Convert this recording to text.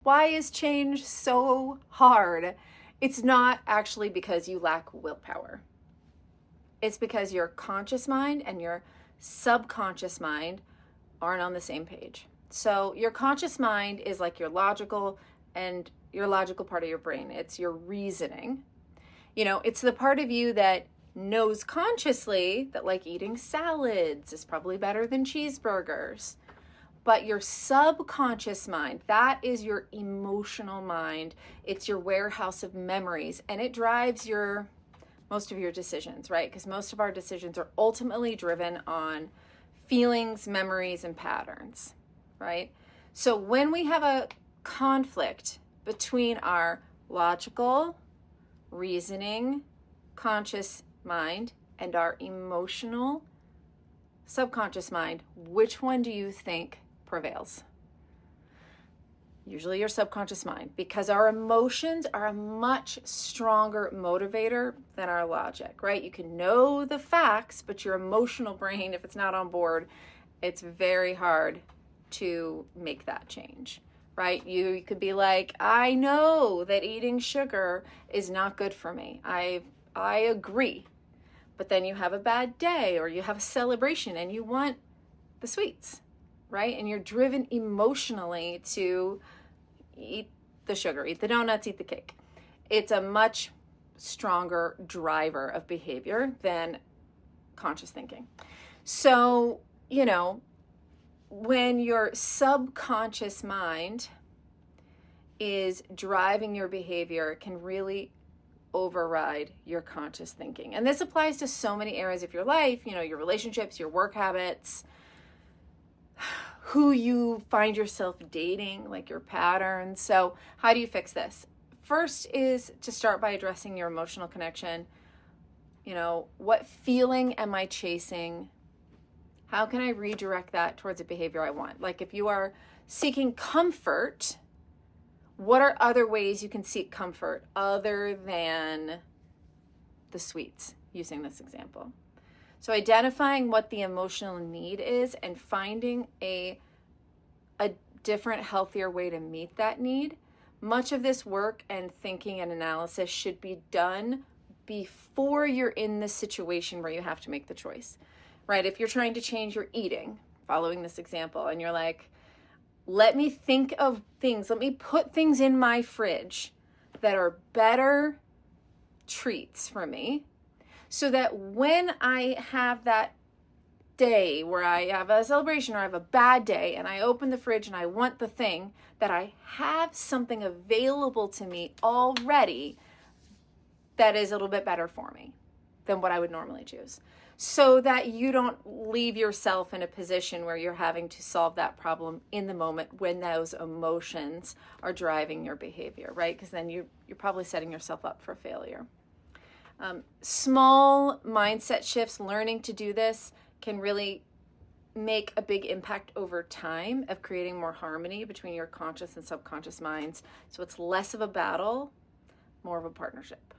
Why is change so hard? It's not actually because you lack willpower. It's because your conscious mind and your subconscious mind aren't on the same page. So your conscious mind is like your logical part of your brain. It's your reasoning. It's the part of you that knows consciously that like eating salads is probably better than cheeseburgers. But your subconscious mind, that is your emotional mind. It's your warehouse of memories, and it drives most of your decisions, right? Because most of our decisions are ultimately driven on feelings, memories, and patterns, right? So when we have a conflict between our logical, reasoning, conscious mind and our emotional, subconscious mind, which one do you think prevails? Usually your subconscious mind, because our emotions are a much stronger motivator than our logic, right? You can know the facts, but your emotional brain, if it's not on board, it's very hard to make that change, right? You could be like, I know that eating sugar is not good for me. I agree. But then you have a bad day or you have a celebration and you want the sweets, right? And you're driven emotionally to eat the sugar, eat the donuts, eat the cake. It's a much stronger driver of behavior than conscious thinking. So, when your subconscious mind is driving your behavior, it can really override your conscious thinking. And this applies to so many areas of your life, your relationships, your work habits, who you find yourself dating, like your patterns. So how do you fix this? First is to start by addressing your emotional connection. What feeling am I chasing? How can I redirect that towards a behavior I want? Like if you are seeking comfort, what are other ways you can seek comfort other than the sweets, using this example? So identifying what the emotional need is and finding a different, healthier way to meet that need. Much of this work and thinking and analysis should be done before you're in the situation where you have to make the choice, right? If you're trying to change your eating, following this example, and you're like, let me think of things, let me put things in my fridge that are better treats for me, so that when I have that day where I have a celebration or I have a bad day and I open the fridge and I want the thing, that I have something available to me already that is a little bit better for me than what I would normally choose. So that you don't leave yourself in a position where you're having to solve that problem in the moment when those emotions are driving your behavior, right? Because then you're probably setting yourself up for failure. Small mindset shifts, learning to do this, can really make a big impact over time of creating more harmony between your conscious and subconscious minds. So it's less of a battle, more of a partnership.